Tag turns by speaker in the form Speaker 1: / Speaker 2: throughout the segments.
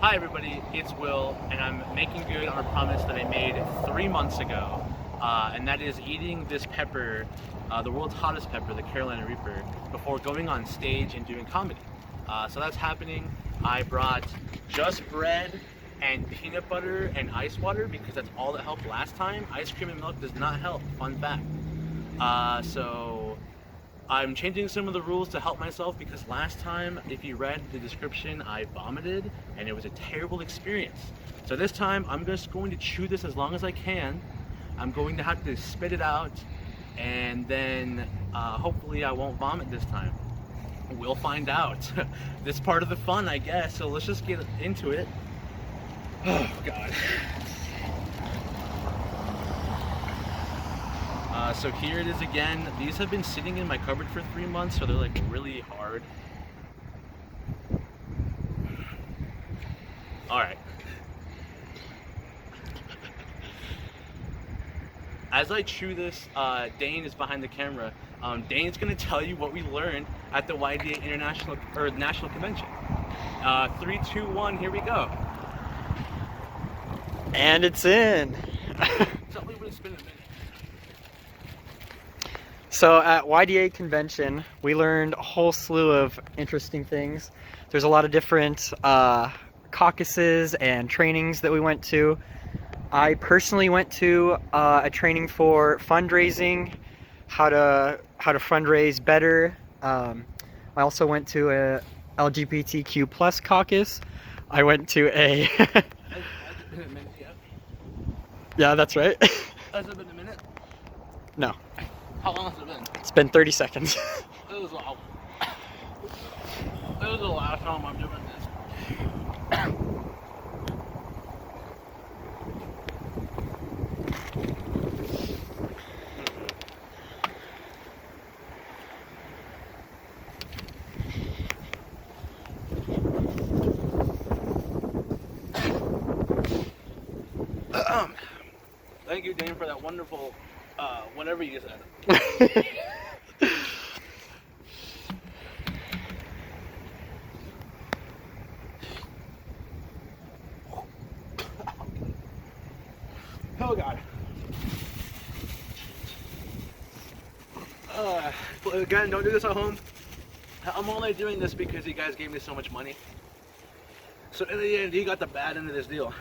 Speaker 1: Hi everybody, it's Will, and I'm making good on a promise that I made 3 months ago, and that is eating this pepper, the world's hottest pepper, the Carolina Reaper, before going on stage and doing comedy. So that's happening. I brought just bread and peanut butter and ice water because that's all that helped last time. Ice cream and milk does not help, fun fact. So I'm changing some of the rules to help myself because last time, if you read the description, I vomited and it was a terrible experience. So this time, I'm just going to chew this as long as I can. I'm going to have to spit it out and then hopefully I won't vomit this time. We'll find out. This part of the fun, I guess. So let's just get into it. Oh, God. So here it is again. These have been sitting in my cupboard for 3 months, so they're like really hard. All right. As I chew this, Dane is behind the camera. Dane's gonna tell you what we learned at the YDA International or National Convention. 3, 2, 1, here we go.
Speaker 2: And it's in.
Speaker 1: It's been a minute.
Speaker 2: So at YDA convention, we learned a whole slew of interesting things. There's a lot of different caucuses and trainings that we went to. I personally went to a training for fundraising, how to fundraise better. I also went to a LGBTQ plus caucus. I went to a
Speaker 1: Has it been a minute yet?
Speaker 2: Yeah, that's right.
Speaker 1: Has it been a minute?
Speaker 2: No.
Speaker 1: How long has it been?
Speaker 2: It's been 30 seconds.
Speaker 1: It was the last time I'm doing this. Thank you, Dane, for that wonderful, whatever you said. Oh, God. Again, don't do this at home. I'm only doing this because you guys gave me so much money. So in the end, you got the bad end of this deal.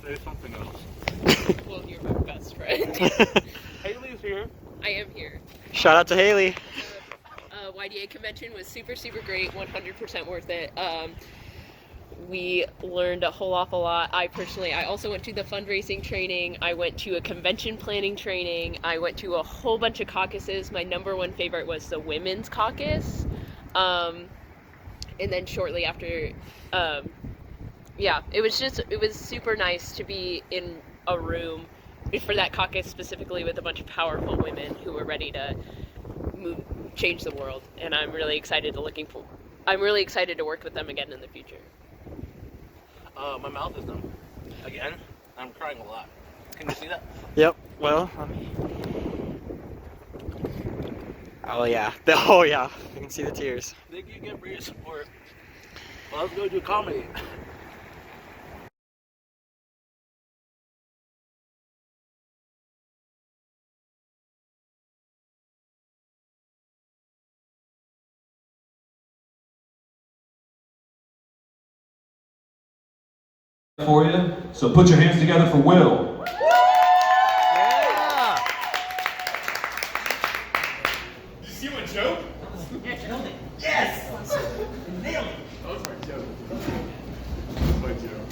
Speaker 1: Say something else.
Speaker 3: Well, you're my best friend.
Speaker 1: Haley's here.
Speaker 3: I am here.
Speaker 2: Shout out to Haley.
Speaker 3: YDA convention was super great, 100% worth it. We learned a whole awful lot. I also went to the fundraising training. I went to a convention planning training. I went to a whole bunch of caucuses. My number one favorite was the women's caucus. And then shortly after, it was super nice to be in a room for that caucus specifically with a bunch of powerful women who were ready to change the world, and I'm really excited to work with them again in the future.
Speaker 1: My mouth is numb. Again, I'm crying a lot. Can you see that?
Speaker 2: Yep. Well, oh yeah. Oh yeah. I can see the tears.
Speaker 1: Thank you again for your support. Well, let's go do comedy.
Speaker 4: For you, so put your hands together for Will.
Speaker 2: Yeah.
Speaker 5: Did you see my joke?
Speaker 6: Yeah, nailed it. Yes! Nailed it.
Speaker 5: That was my joke. That was my joke.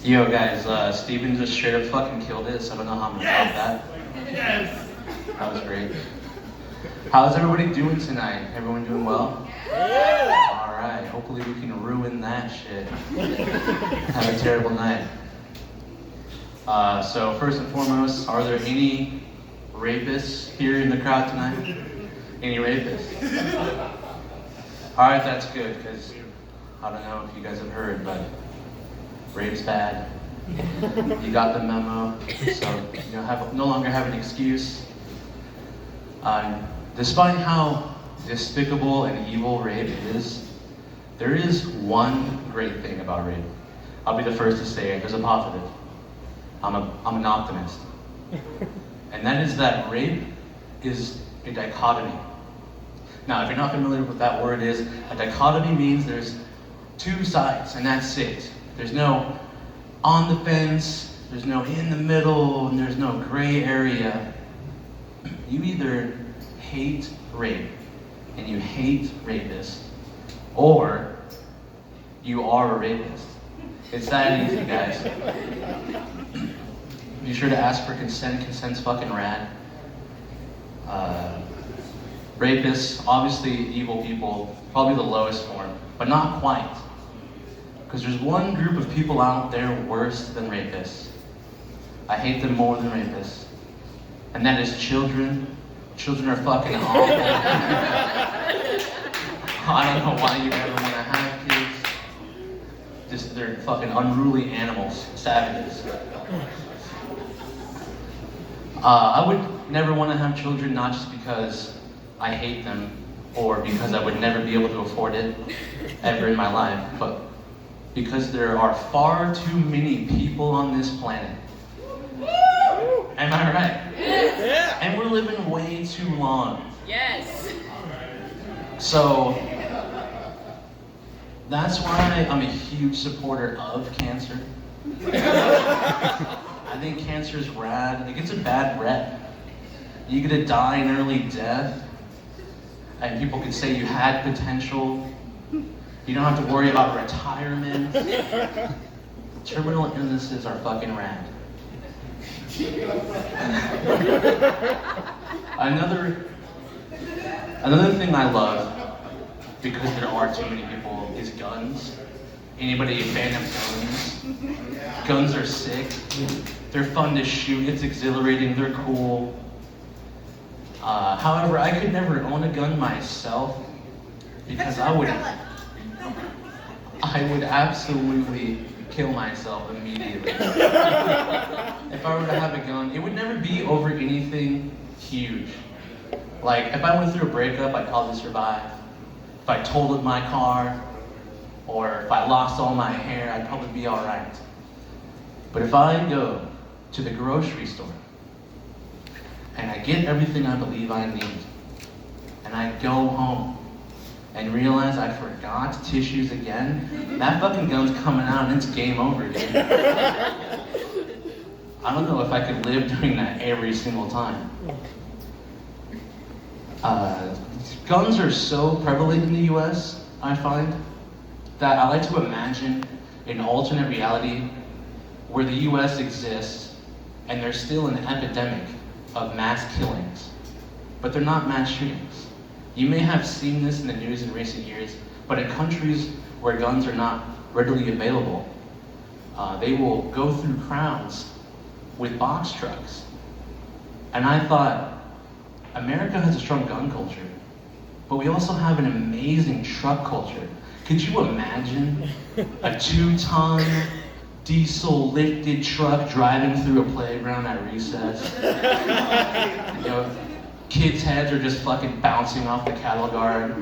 Speaker 7: Yo guys, Steven just straight up fucking killed it, so I don't know how I'm gonna top that.
Speaker 5: Yes!
Speaker 7: That was great. How's everybody doing tonight? Everyone doing well? Yeah! Alright, hopefully we can ruin that shit. Have a terrible night. So first and foremost, are there any rapists here in the crowd tonight? Any rapists? Alright, that's good, because I don't know if you guys have heard, but rape's bad. You got the memo, so you know, no longer have an excuse. Despite how despicable and evil rape is, there is one great thing about rape. I'll be the first to say it. There's a positive. I'm an optimist. And that is that rape is a dichotomy. Now, if you're not familiar with what that word is, a dichotomy means there's two sides, and that's it. There's no on the fence, there's no in the middle, and there's no gray area. You either hate rape, and you hate rapists, or you are a rapist. It's that easy, guys. Be sure to ask for consent. Consent's fucking rad. Rapists, obviously evil people, probably the lowest form, but not quite. Because there's one group of people out there worse than rapists. I hate them more than rapists. And that is children. Children are fucking awful. I don't know why you ever want to have kids. Just, they're fucking unruly animals, savages. I would never want to have children, not just because I hate them or because I would never be able to afford it ever in my life, but because there are far too many people on this planet. Am I right?
Speaker 3: Yes.
Speaker 7: And we're living way too long.
Speaker 3: Yes.
Speaker 7: So that's why I'm a huge supporter of cancer. I think cancer is rad. It gets a bad rep. You get to die an early death, and people can say you had potential. You don't have to worry about retirement. Terminal illnesses are fucking rad. Another thing I love, because there are too many people, is guns. Anybody a fan of guns? Guns are sick. They're fun to shoot. It's exhilarating. They're cool. However, I could never own a gun myself because I would absolutely kill myself immediately. If I were to have a gun, it would never be over anything huge. Like, if I went through a breakup, I'd probably survive. If I totaled my car, or if I lost all my hair, I'd probably be all right. But if I go to the grocery store, and I get everything I believe I need, and I go home, and realize I forgot tissues again, that fucking gun's coming out and it's game over, dude. I don't know if I could live doing that every single time. Guns are so prevalent in the US, I find, that I like to imagine an alternate reality where the US exists and there's still an epidemic of mass killings, but they're not mass shootings. You may have seen this in the news in recent years, but in countries where guns are not readily available, they will go through crowds with box trucks. And I thought, America has a strong gun culture, but we also have an amazing truck culture. Could you imagine a 2-ton diesel lifted truck driving through a playground at recess? You know, kids' heads are just fucking bouncing off the cattle guard.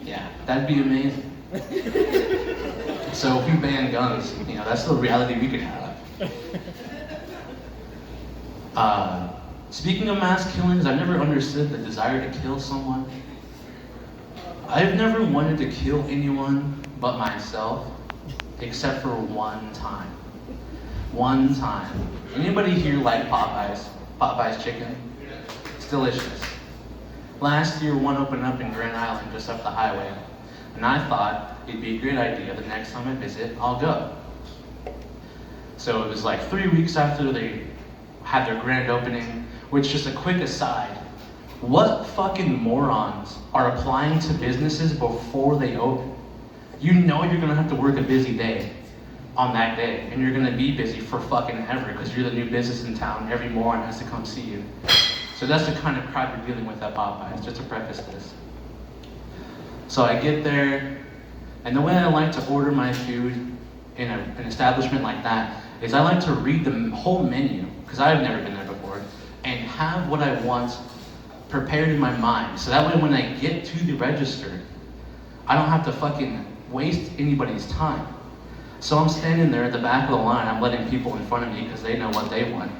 Speaker 7: Yeah, that'd be amazing. So if we ban guns, you know, that's the reality we could have. Speaking of mass killings, I've never understood the desire to kill someone. I've never wanted to kill anyone but myself, except for one time. One time. Anybody here like Popeyes? Popeyes chicken? It's delicious. Last year, one opened up in Grand Island, just up the highway. And I thought it'd be a great idea the next time I visit, I'll go. So it was like 3 weeks after they had their grand opening, which, just a quick aside, what fucking morons are applying to businesses before they open? You know you're gonna have to work a busy day on that day, and you're gonna be busy for fucking ever because you're the new business in town. Every moron has to come see you. So that's the kind of crowd we're dealing with at Popeyes, just to preface this. So I get there, and the way I like to order my food in an establishment like that is I like to read the whole menu, because I've never been there before, and have what I want prepared in my mind. So that way when I get to the register, I don't have to fucking waste anybody's time. So I'm standing there at the back of the line, I'm letting people in front of me because they know what they want.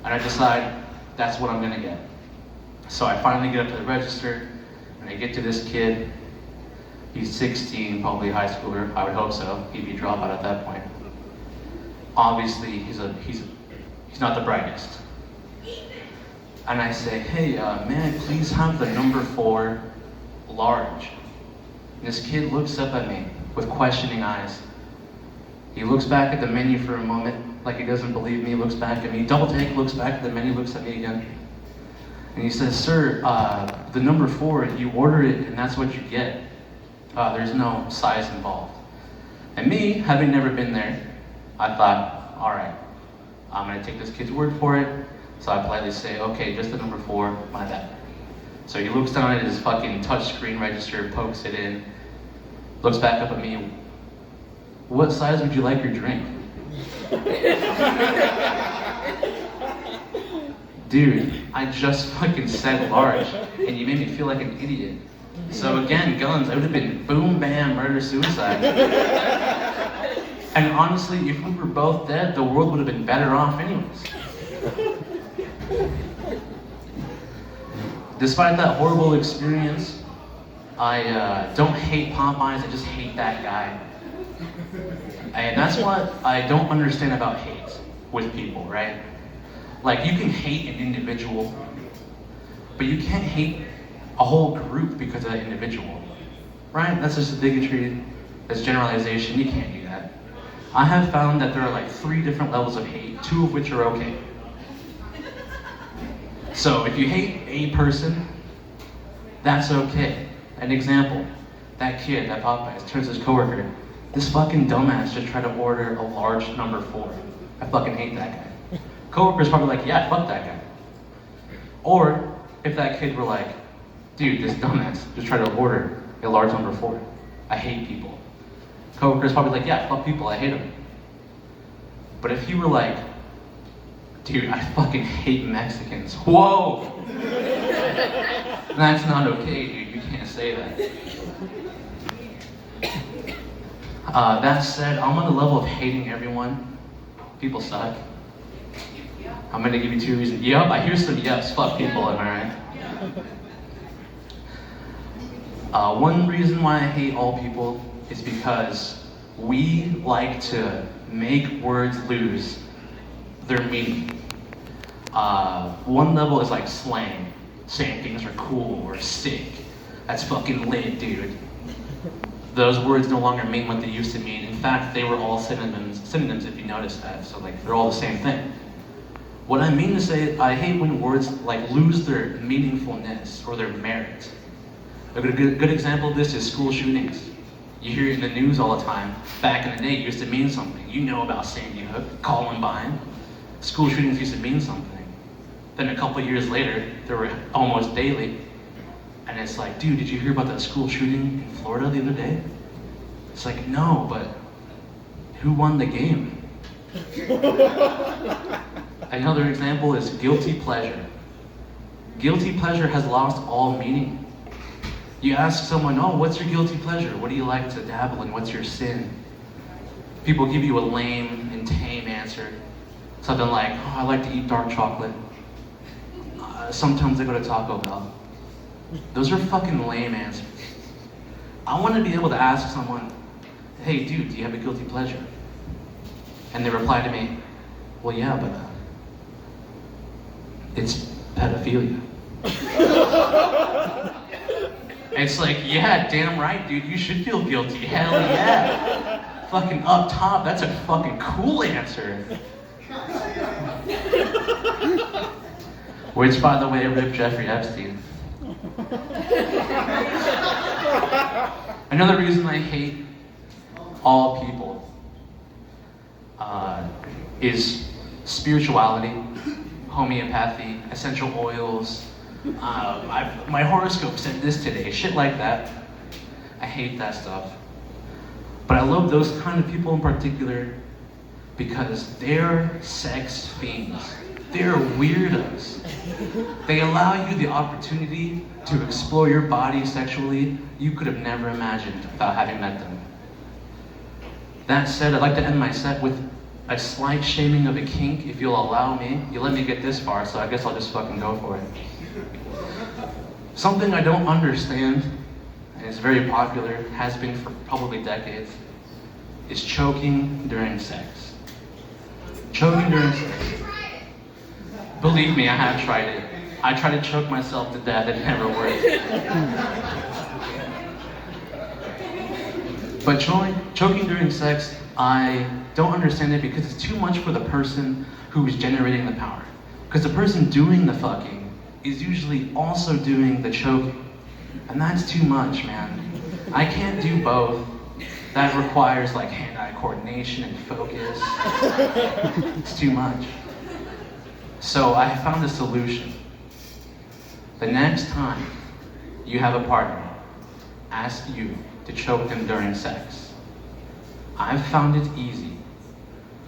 Speaker 7: And I decide that's what I'm gonna get. So I finally get up to the register, and I get to this kid. He's 16, probably a high schooler, I would hope so. He'd be a dropout at that point. Obviously, he's not the brightest. And I say, hey, may I please have the number 4 large? And this kid looks up at me with questioning eyes. He looks back at the menu for a moment, like he doesn't believe me, looks back at me, double take, looks back at the menu, looks at me again. And he says, sir, the number 4, you order it and that's what you get. There's no size involved. And me, having never been there, I thought, all right, I'm gonna take this kid's word for it. So I politely say, okay, just the number 4, my bad. So he looks down at his fucking touchscreen register, pokes it in, looks back up at me. What size would you like your drink? Dude, I just fucking said large, and you made me feel like an idiot. So again, guns, I would have been boom, bam, murder, suicide. And honestly, if we were both dead, the world would have been better off anyways. Despite that horrible experience, I don't hate Popeyes, I just hate that guy. And that's what I don't understand about hate with people, right? Like, you can hate an individual, but you can't hate a whole group because of that individual, right? That's just a bigotry, that's generalization, you can't do that. I have found that there are like 3 different levels of hate, 2 of which are okay. So if you hate a person, that's okay. An example, that kid at Popeyes turns his coworker, this fucking dumbass just tried to order a large number 4. I fucking hate that guy. Coworker's probably like, yeah, fuck that guy. Or if that kid were like, dude, this dumbass just tried to order a large number 4. I hate people. Coworker's probably like, yeah, fuck people, I hate them. But if you were like, dude, I fucking hate Mexicans. Whoa! That's not okay, dude. You can't say that. That said, I'm on the level of hating everyone. People suck. I'm gonna give you 2 reasons. Yup, I hear some yups. Fuck people, am I right? One reason why I hate all people is because we like to make words lose their meaning. One level is like slang, saying things are cool or sick. That's fucking lit, dude. Those words no longer mean what they used to mean. In fact, they were all synonyms if you notice that. So like, they're all the same thing. What I mean to say, I hate when words like lose their meaningfulness or their merit. A good example of this is school shootings. You hear it in the news all the time. Back in the day, it used to mean something. You know about Sandy Hook, Columbine. School shootings used to mean something. Then a couple years later, they were almost daily. And it's like, dude, did you hear about that school shooting in Florida the other day? It's like, no, but who won the game? Another example is guilty pleasure. Guilty pleasure has lost all meaning. You ask someone, oh, what's your guilty pleasure? What do you like to dabble in? What's your sin? People give you a lame and tame answer. Something like, oh, I like to eat dark chocolate. Sometimes I go to Taco Bell. Those are fucking lame answers. I want to be able to ask someone, hey dude, do you have a guilty pleasure? And they reply to me, well yeah, but it's pedophilia. It's like, yeah, damn right, dude, you should feel guilty. Hell yeah. Fucking up top, that's a fucking cool answer. Which, by the way, ripped Jeffrey Epstein. Another reason I hate all people is spirituality, homeopathy, essential oils. My horoscope said this today, shit like that. I hate that stuff. But I love those kind of people in particular because they're sex fiends. They're weirdos. They allow you the opportunity to explore your body sexually you could have never imagined without having met them. That said, I'd like to end my set with a slight shaming of a kink, if you'll allow me. You let me get this far, so I guess I'll just fucking go for it. Something I don't understand, and is very popular, has been for probably decades, is choking during sex. Choking during sex. Believe me, I have tried it. I tried to choke myself to death, it never worked. But choking during sex, I don't understand it because it's too much for the person who is generating the power. Because the person doing the fucking is usually also doing the choking. And that's too much, man. I can't do both. That requires like hand-eye coordination and focus. It's too much. So I found a solution. The next time you have a partner ask you to choke them during sex, I've found it easy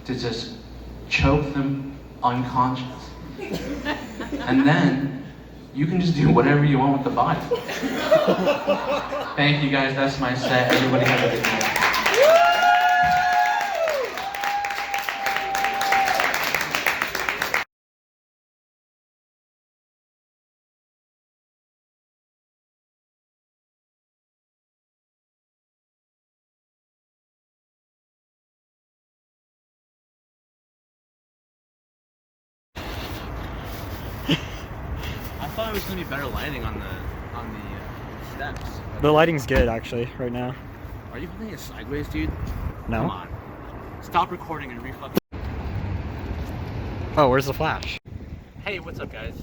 Speaker 7: to just choke them unconscious. And then you can just do whatever you want with the body. Thank you guys, that's my set. Everybody have a good night.
Speaker 1: I thought it was gonna be better lighting on the steps.
Speaker 2: The lighting's good actually right now.
Speaker 1: Are you putting it sideways, dude?
Speaker 2: No.
Speaker 1: Come on. Stop recording and re-fucking.
Speaker 2: Oh, where's the flash?
Speaker 1: Hey, what's up, guys?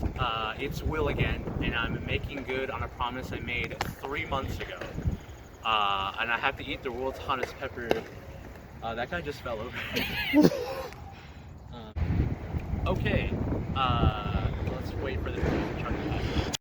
Speaker 1: It's Will again, and I'm making good on a promise I made 3 months ago. And I have to eat the world's hottest pepper. That guy just fell over. Okay. Let's wait for the chunk to pass.